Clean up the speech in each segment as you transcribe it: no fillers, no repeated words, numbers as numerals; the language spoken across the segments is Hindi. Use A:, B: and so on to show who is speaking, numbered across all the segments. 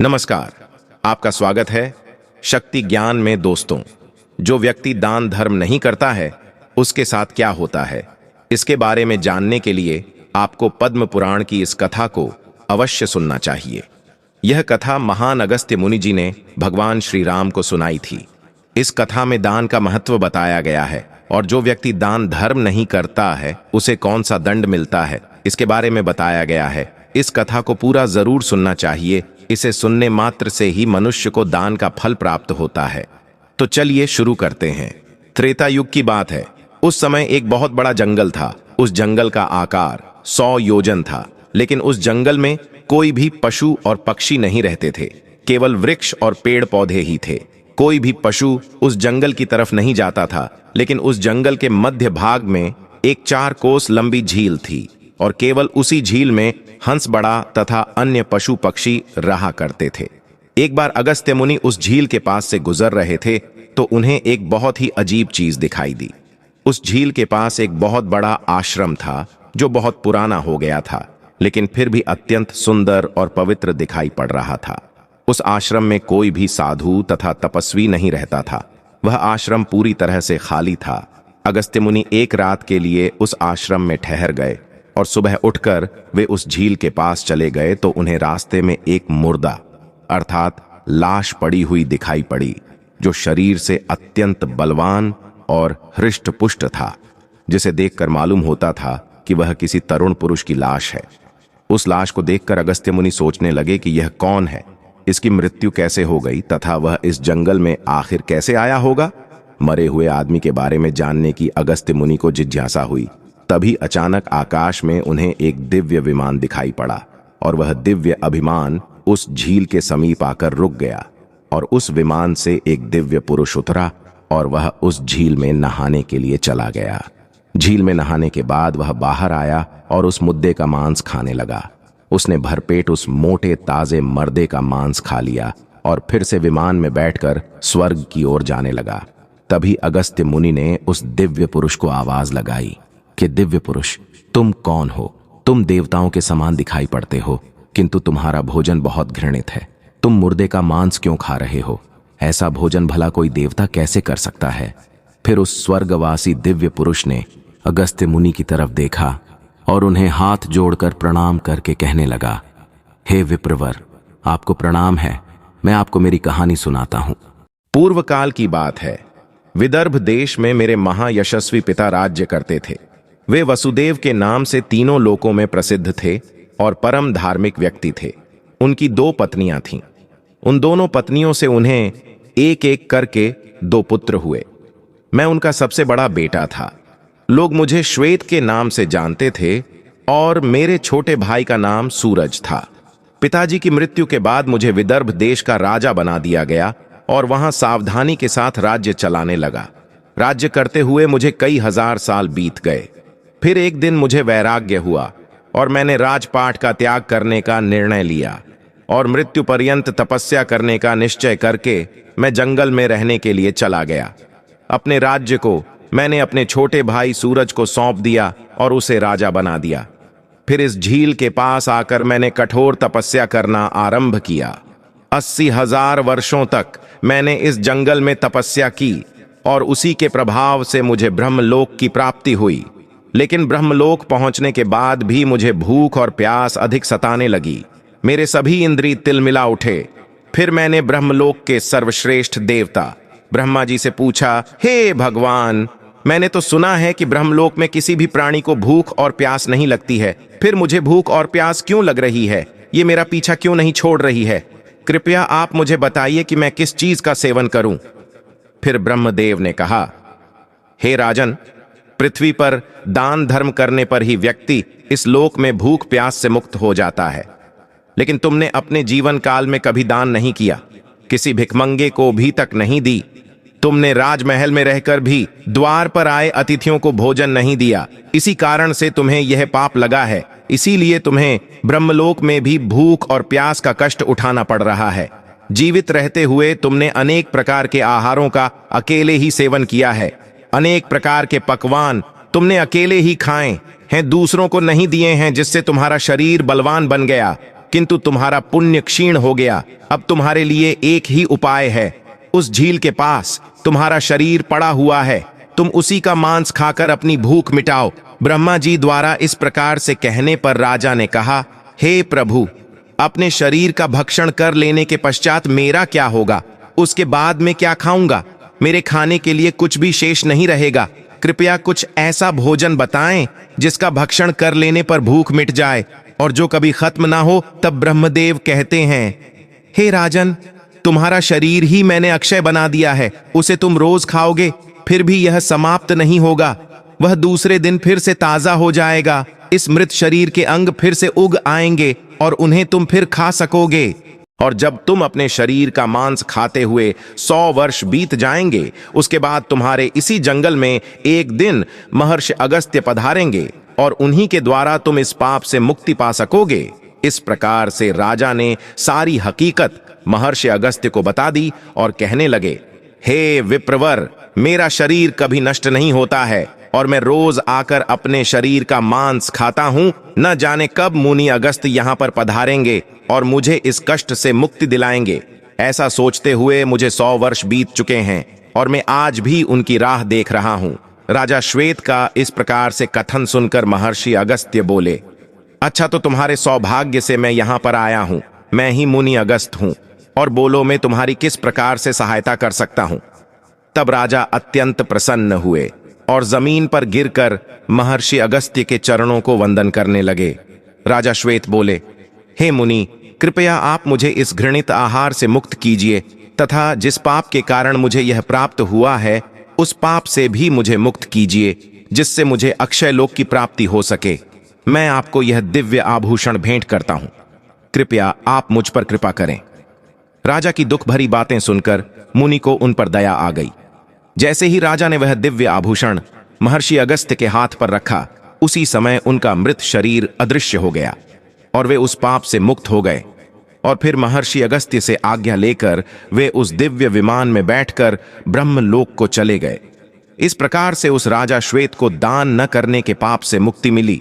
A: नमस्कार। आपका स्वागत है शक्ति ज्ञान में। दोस्तों, जो व्यक्ति दान धर्म नहीं करता है उसके साथ क्या होता है, इसके बारे में जानने के लिए आपको पद्म पुराण की इस कथा को अवश्य सुनना चाहिए। यह कथा महान अगस्त्य मुनि जी ने भगवान श्री राम को सुनाई थी। इस कथा में दान का महत्व बताया गया है और जो व्यक्ति दान धर्म नहीं करता है उसे कौन सा दंड मिलता है, इसके बारे में बताया गया है। इस कथा को पूरा जरूर सुनना चाहिए। इसे सुनने मात्र से ही मनुष्य को दान का फल प्राप्त होता है। तो चलिए शुरू करते हैं। त्रेता युग की बात है। उस समय एक बहुत बड़ा जंगल था। उस जंगल का आकार 100 योजन था, लेकिन उस जंगल में कोई भी पशु और पक्षी नहीं रहते थे। केवल वृक्ष और पेड़ पौधे ही थे। कोई भी पशु उस जंगल की तरफ नहीं जाता था, लेकिन उस जंगल के मध्य भाग में एक 4 कोस लंबी झील थी और केवल उसी झील में हंस बड़ा तथा अन्य पशु पक्षी रहा करते थे। एक बार अगस्त्य मुनि उस झील के पास से गुजर रहे थे तो उन्हें एक बहुत ही अजीब चीज दिखाई दी। उस झील के पास एक बहुत बड़ा आश्रम था जो बहुत पुराना हो गया था, लेकिन फिर भी अत्यंत सुंदर और पवित्र दिखाई पड़ रहा था। उस आश्रम में कोई भी साधु तथा तपस्वी नहीं रहता था। वह आश्रम पूरी तरह से खाली था। अगस्त्य मुनि एक रात के लिए उस आश्रम में ठहर गए और सुबह उठकर वे उस झील के पास चले गए तो उन्हें रास्ते में एक मुर्दा अर्थात लाश पड़ी हुई दिखाई पड़ी, जो शरीर से अत्यंत बलवान और हृष्ट-पुष्ट था, जिसे देखकर मालूम होता था कि वह किसी तरुण पुरुष की लाश है। उस लाश को देखकर अगस्त्य मुनि सोचने लगे कि यह कौन है, इसकी मृत्यु कैसे हो गई तथा वह इस जंगल में आखिर कैसे आया होगा। मरे हुए आदमी के बारे में जानने की अगस्त्य मुनि को जिज्ञासा हुई। तभी अचानक आकाश में उन्हें एक दिव्य विमान दिखाई पड़ा और वह दिव्य अभिमान उस झील के समीप आकर रुक गया और उस विमान से एक दिव्य पुरुष उतरा और वह उस झील में नहाने के लिए चला गया। झील में नहाने के बाद वह बाहर आया और उस मुद्दे का मांस खाने लगा। उसने भरपेट उस मोटे ताजे मर्दे का मांस खा लिया और फिर से विमान में बैठकर स्वर्ग की ओर जाने लगा। तभी अगस्त्य मुनि ने उस दिव्य पुरुष को आवाज लगाई कि दिव्य पुरुष, तुम कौन हो? तुम देवताओं के समान दिखाई पड़ते हो, किंतु तुम्हारा भोजन बहुत घृणित है। तुम मुर्दे का मांस क्यों खा रहे हो? ऐसा भोजन भला कोई देवता कैसे कर सकता है? फिर उस स्वर्गवासी दिव्य पुरुष ने अगस्त्य मुनि की तरफ देखा और उन्हें हाथ जोड़कर प्रणाम करके कहने लगा, हे विप्रवर, आपको प्रणाम है। मैं आपको मेरी कहानी सुनाता हूं। पूर्व काल की बात है। विदर्भ देश में मेरे महायशस्वी पिता राज्य करते थे। वे वसुदेव के नाम से तीनों लोकों में प्रसिद्ध थे और परम धार्मिक व्यक्ति थे। उनकी 2 पत्नियां थीं। उन दोनों पत्नियों से उन्हें एक एक करके 2 पुत्र हुए। मैं उनका सबसे बड़ा बेटा था। लोग मुझे श्वेत के नाम से जानते थे और मेरे छोटे भाई का नाम सूरज था। पिताजी की मृत्यु के बाद मुझे विदर्भ देश का राजा बना दिया गया और वहां सावधानी के साथ राज्य चलाने लगा। राज्य करते हुए मुझे कई हजार साल बीत गए। फिर एक दिन मुझे वैराग्य हुआ और मैंने राजपाट का त्याग करने का निर्णय लिया और मृत्यु पर्यंत तपस्या करने का निश्चय करके मैं जंगल में रहने के लिए चला गया। अपने राज्य को मैंने अपने छोटे भाई सूरज को सौंप दिया और उसे राजा बना दिया। फिर इस झील के पास आकर मैंने कठोर तपस्या करना आरंभ किया। 80,000 वर्षों तक मैंने इस जंगल में तपस्या की और उसी के प्रभाव से मुझे ब्रह्मलोक की प्राप्ति हुई। लेकिन ब्रह्मलोक पहुंचने के बाद भी मुझे भूख और प्यास अधिक सताने लगी। मेरे सभी इंद्रिय तिलमिला उठे। फिर मैंने ब्रह्मलोक के सर्वश्रेष्ठ देवता ब्रह्मा जी से पूछा, हे भगवान, मैंने तो सुना है कि ब्रह्मलोक में किसी भी प्राणी को भूख और प्यास नहीं लगती है, फिर मुझे भूख और प्यास क्यों लग रही है? ये मेरा पीछा क्यों नहीं छोड़ रही है? कृपया आप मुझे बताइए कि मैं किस चीज का सेवन करूं। फिर ब्रह्मदेव ने कहा, हे राजन, पृथ्वी पर दान धर्म करने पर ही व्यक्ति इस लोक में भूख प्यास से मुक्त हो जाता है। लेकिन तुमने अपने जीवन काल में कभी दान नहीं किया, किसी भिखमंगे को भी तक नहीं दी। तुमने राजमहल में रहकर भी द्वार पर आए अतिथियों को भोजन नहीं दिया। इसी कारण से तुम्हें यह पाप लगा है। इसीलिए तुम्हें ब्रह्मलोक में भी भूख और प्यास का कष्ट उठाना पड़ रहा है। जीवित रहते हुए तुमने अनेक प्रकार के आहारों का अकेले ही सेवन किया है। अनेक प्रकार के पकवान तुमने अकेले ही खाए हैं, दूसरों को नहीं दिए हैं, जिससे तुम्हारा शरीर बलवान बन गया। किंतु तुम्हारा पुण्य क्षीण हो गया। अब तुम्हारे लिए एक ही उपाय है। उस झील के पास तुम्हारा शरीर पड़ा हुआ है, तुम उसी का मांस खाकर अपनी भूख मिटाओ। ब्रह्मा जी द्वारा इस प्रकार से कहने पर राजा ने कहा, हे प्रभु, अपने शरीर का भक्षण कर लेने के पश्चात मेरा क्या होगा? उसके बाद मैं क्या खाऊंगा? मेरे खाने के लिए कुछ भी शेष नहीं रहेगा। कृपया कुछ ऐसा भोजन बताएं जिसका भक्षण कर लेने पर भूख मिट जाए और जो कभी खत्म ना हो। तब ब्रह्मदेव कहते हैं, हे राजन, तुम्हारा शरीर ही मैंने अक्षय बना दिया है। उसे तुम रोज खाओगे, फिर भी यह समाप्त नहीं होगा। वह दूसरे दिन फिर से ताजा हो जाएगा। इस मृत शरीर के अंग फिर से उग आएंगे और उन्हें तुम फिर खा सकोगे। और जब तुम अपने शरीर का मांस खाते हुए 100 वर्ष बीत जाएंगे, उसके बाद तुम्हारे इसी जंगल में एक दिन महर्षि अगस्त्य पधारेंगे और उन्हीं के द्वारा तुम इस पाप से मुक्ति पा सकोगे। इस प्रकार से राजा ने सारी हकीकत महर्षि अगस्त्य को बता दी और कहने लगे, हे विप्रवर, मेरा शरीर कभी नष्ट नहीं होता है और मैं रोज आकर अपने शरीर का मांस खाता हूं। न जाने कब मुनि अगस्त्य यहां पर पधारेंगे और मुझे इस कष्ट से मुक्ति दिलाएंगे। ऐसा सोचते हुए मुझे 100 वर्ष बीत चुके हैं और मैं आज भी उनकी राह देख रहा हूं। राजा श्वेत का इस प्रकार से कथन सुनकर महर्षि अगस्त्य बोले, अच्छा, तो तुम्हारे सौभाग्य से मैं यहां पर आया हूं। मैं ही मुनि अगस्त्य हूं, और बोलो मैं तुम्हारी किस प्रकार से सहायता कर सकता हूं। तब राजा अत्यंत प्रसन्न हुए और जमीन पर गिरकर महर्षि अगस्त्य के चरणों को वंदन करने लगे। राजा श्वेत बोले, हे मुनि, कृपया आप मुझे इस घृणित आहार से मुक्त कीजिए तथा जिस पाप के कारण मुझे यह प्राप्त हुआ है उस पाप से भी मुझे मुक्त कीजिए, जिससे मुझे अक्षय लोक की प्राप्ति हो सके। मैं आपको यह दिव्य आभूषण भेंट करता हूं। कृपया आप मुझ पर कृपा करें। राजा की दुख भरी बातें सुनकर मुनि को उन पर दया आ गई। जैसे ही राजा ने वह दिव्य आभूषण महर्षि अगस्त्य के हाथ पर रखा, उसी समय उनका मृत शरीर अदृश्य हो गया और वे उस पाप से मुक्त हो गए। और फिर महर्षि अगस्त्य से आज्ञा लेकर वे उस दिव्य विमान में बैठकर ब्रह्मलोक को चले गए। इस प्रकार से उस राजा श्वेत को दान न करने के पाप से मुक्ति मिली।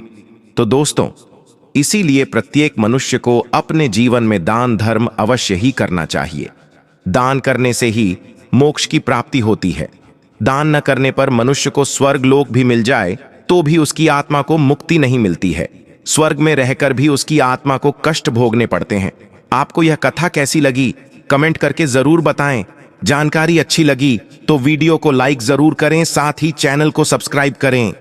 A: तो दोस्तों, इसीलिए प्रत्येक मनुष्य को अपने जीवन में दान धर्म अवश्य ही करना चाहिए। दान करने से ही मोक्ष की प्राप्ति होती है। दान न करने पर मनुष्य को स्वर्ग लोक भी मिल जाए तो भी उसकी आत्मा को मुक्ति नहीं मिलती है। स्वर्ग में रहकर भी उसकी आत्मा को कष्ट भोगने पड़ते हैं। आपको यह कथा कैसी लगी, कमेंट करके जरूर बताएं। जानकारी अच्छी लगी तो वीडियो को लाइक जरूर करें, साथ ही चैनल को सब्सक्राइब करें।